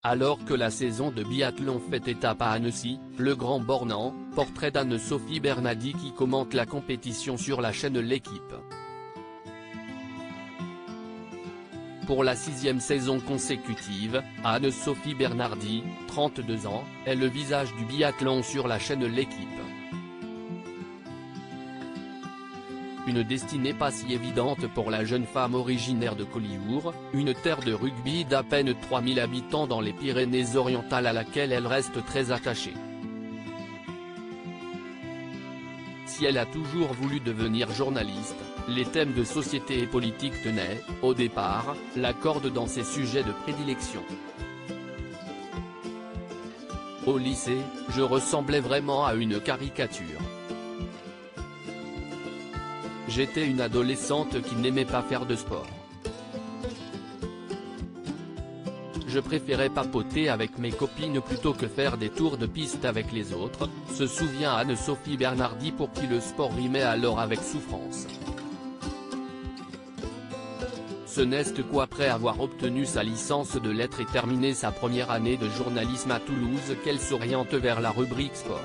Alors que la saison de biathlon fait étape à Annecy, le Grand Bornand, portrait d'Anne-Sophie Bernardi qui commente la compétition sur la chaîne L'Équipe. Pour la 6e saison consécutive, Anne-Sophie Bernardi, 32 ans, est le visage du biathlon sur la chaîne L'Équipe. Une destinée pas si évidente pour la jeune femme originaire de Collioure, une terre de rugby d'à peine 3000 habitants dans les Pyrénées-Orientales à laquelle elle reste très attachée. Si elle a toujours voulu devenir journaliste, les thèmes de société et politique tenaient, au départ, la corde dans ses sujets de prédilection. Au lycée, je ressemblais vraiment à une caricature. J'étais une adolescente qui n'aimait pas faire de sport. Je préférais papoter avec mes copines plutôt que faire des tours de piste avec les autres, se souvient Anne-Sophie Bernardi pour qui le sport rimait alors avec souffrance. Ce n'est qu'après avoir obtenu sa licence de lettres et terminé sa première année de journalisme à Toulouse qu'elle s'oriente vers la rubrique sport.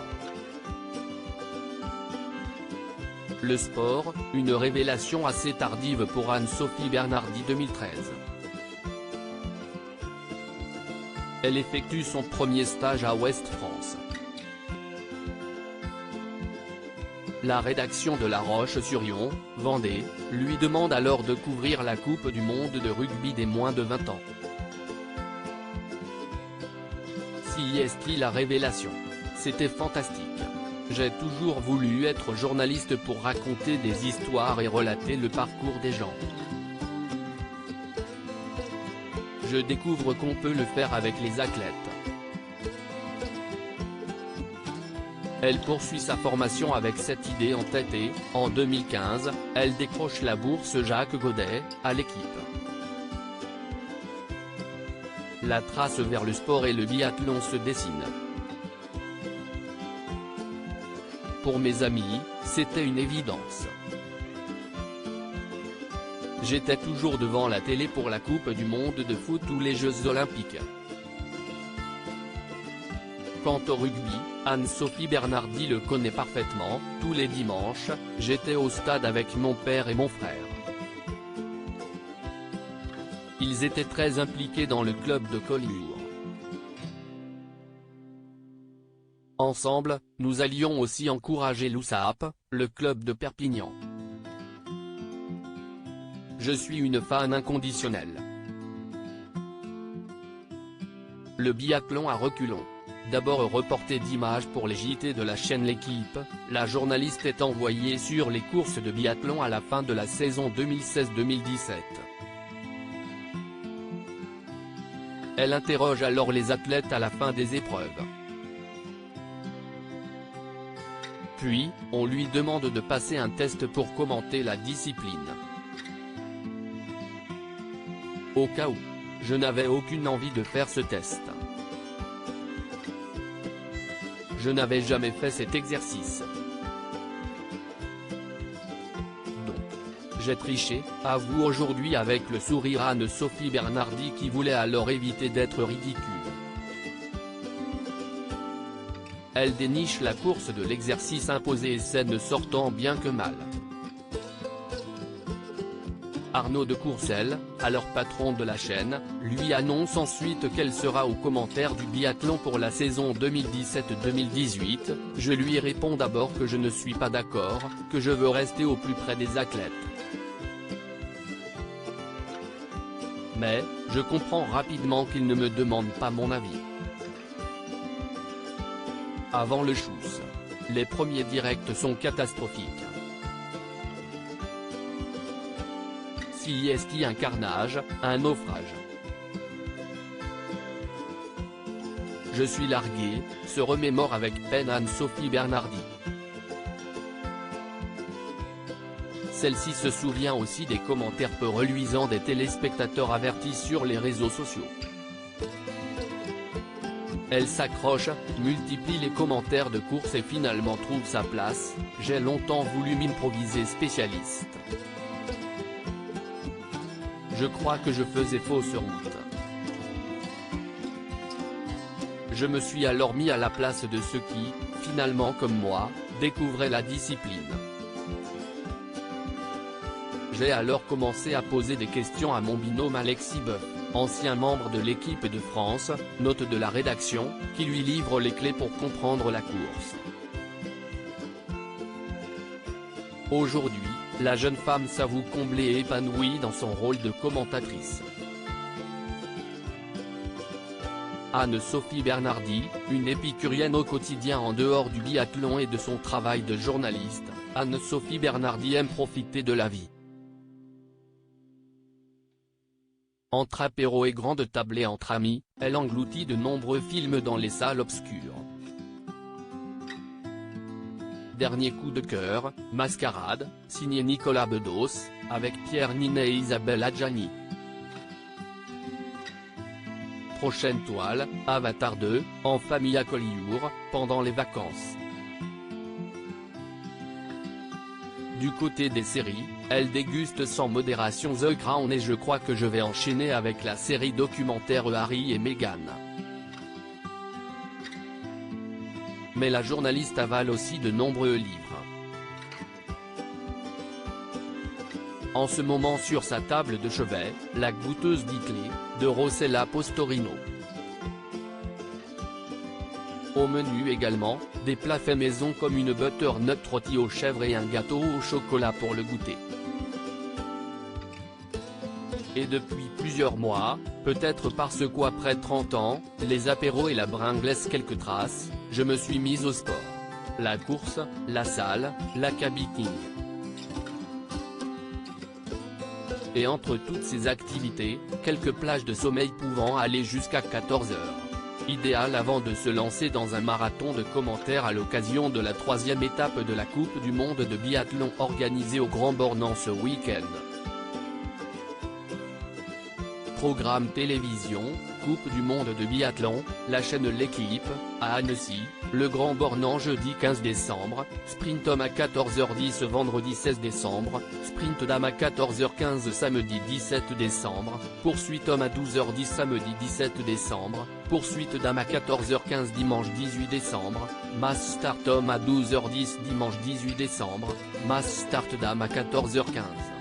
Le sport, une révélation assez tardive pour Anne-Sophie Bernardi 2013. Elle effectue son premier stage à Ouest France. La rédaction de La Roche-sur-Yon, Vendée, lui demande alors de couvrir la Coupe du monde de rugby des moins de 20 ans. Si est-ce la révélation? C'était fantastique. J'ai toujours voulu être journaliste pour raconter des histoires et relater le parcours des gens. Je découvre qu'on peut le faire avec les athlètes. Elle poursuit sa formation avec cette idée en tête et, en 2015, elle décroche la bourse Jacques Godet, à l'Équipe. La trace vers le sport et le biathlon se dessine. Pour mes amis, c'était une évidence. J'étais toujours devant la télé pour la Coupe du monde de foot ou les Jeux olympiques. Quant au rugby, Anne-Sophie Bernardi le connaît parfaitement, tous les dimanches, j'étais au stade avec mon père et mon frère. Ils étaient très impliqués dans le club de Collioure. Ensemble, nous allions aussi encourager l'USAP, le club de Perpignan. Je suis une fan inconditionnelle. Le biathlon à reculons. D'abord reporté d'images pour les JT de la chaîne L'Équipe, la journaliste est envoyée sur les courses de biathlon à la fin de la saison 2016-2017. Elle interroge alors les athlètes à la fin des épreuves. Puis, on lui demande de passer un test pour commenter la discipline. Au cas où, je n'avais aucune envie de faire ce test. Je n'avais jamais fait cet exercice. Donc, j'ai triché, avoue aujourd'hui avec le sourire Anne-Sophie Bernardi qui voulait alors éviter d'être ridicule. Elle déniche la course de l'exercice imposé et scène sortant bien que mal. Arnaud de Courcelles, alors patron de la chaîne, lui annonce ensuite qu'elle sera au commentaire du biathlon pour la saison 2017-2018, je lui réponds d'abord que je ne suis pas d'accord, que je veux rester au plus près des athlètes. Mais, je comprends rapidement qu'il ne me demande pas mon avis. Avant le Chouss, les premiers directs sont catastrophiques. Si est un carnage, un naufrage. Je suis largué, se remémore avec peine Anne-Sophie Bernardi. Celle-ci se souvient aussi des commentaires peu reluisants des téléspectateurs avertis sur les réseaux sociaux. Elle s'accroche, multiplie les commentaires de course et finalement trouve sa place. J'ai longtemps voulu m'improviser spécialiste. Je crois que je faisais fausse route. Je me suis alors mis à la place de ceux qui, finalement comme moi, découvraient la discipline. J'ai alors commencé à poser des questions à mon binôme Alexis Boeuf, ancien membre de l'équipe de France, note de la rédaction, qui lui livre les clés pour comprendre la course. Aujourd'hui, la jeune femme s'avoue comblée et épanouie dans son rôle de commentatrice. Anne-Sophie Bernardi, une épicurienne au quotidien en dehors du biathlon et de son travail de journaliste, Anne-Sophie Bernardi aime profiter de la vie. Entre apéro et grande tablée entre amis, elle engloutit de nombreux films dans les salles obscures. Dernier coup de cœur, Mascarade, signé Nicolas Bedos, avec Pierre Ninet et Isabelle Adjani. Prochaine toile, Avatar 2, en famille à Collioure, pendant les vacances. Du côté des séries, elle déguste sans modération The Crown et je crois que je vais enchaîner avec la série documentaire Harry et Meghan. Mais la journaliste avale aussi de nombreux livres. En ce moment sur sa table de chevet, La goûteuse d'Iclée, de Rossella Postorino. Au menu également, des plats faits maison comme une butternut rôtie aux chèvres et un gâteau au chocolat pour le goûter. Et depuis plusieurs mois, peut-être parce qu'après 30 ans, les apéros et la bringue laissent quelques traces, je me suis mise au sport. La course, la salle, l'aquabiking. Et entre toutes ces activités, quelques plages de sommeil pouvant aller jusqu'à 14 heures. Idéal avant de se lancer dans un marathon de commentaires à l'occasion de la 3e étape de la Coupe du Monde de biathlon organisée au Grand Bornand ce week-end. Programme télévision, Coupe du Monde de biathlon, la chaîne L'Équipe, à Annecy, le Grand Bornand jeudi 15 décembre, sprint homme à 14h10 vendredi 16 décembre, sprint dame à 14h15 samedi 17 décembre, poursuite homme à 12h10 samedi 17 décembre, poursuite dame à 14h15 dimanche 18 décembre, mass start homme à 12h10 dimanche 18 décembre, mass start dame à 14h15.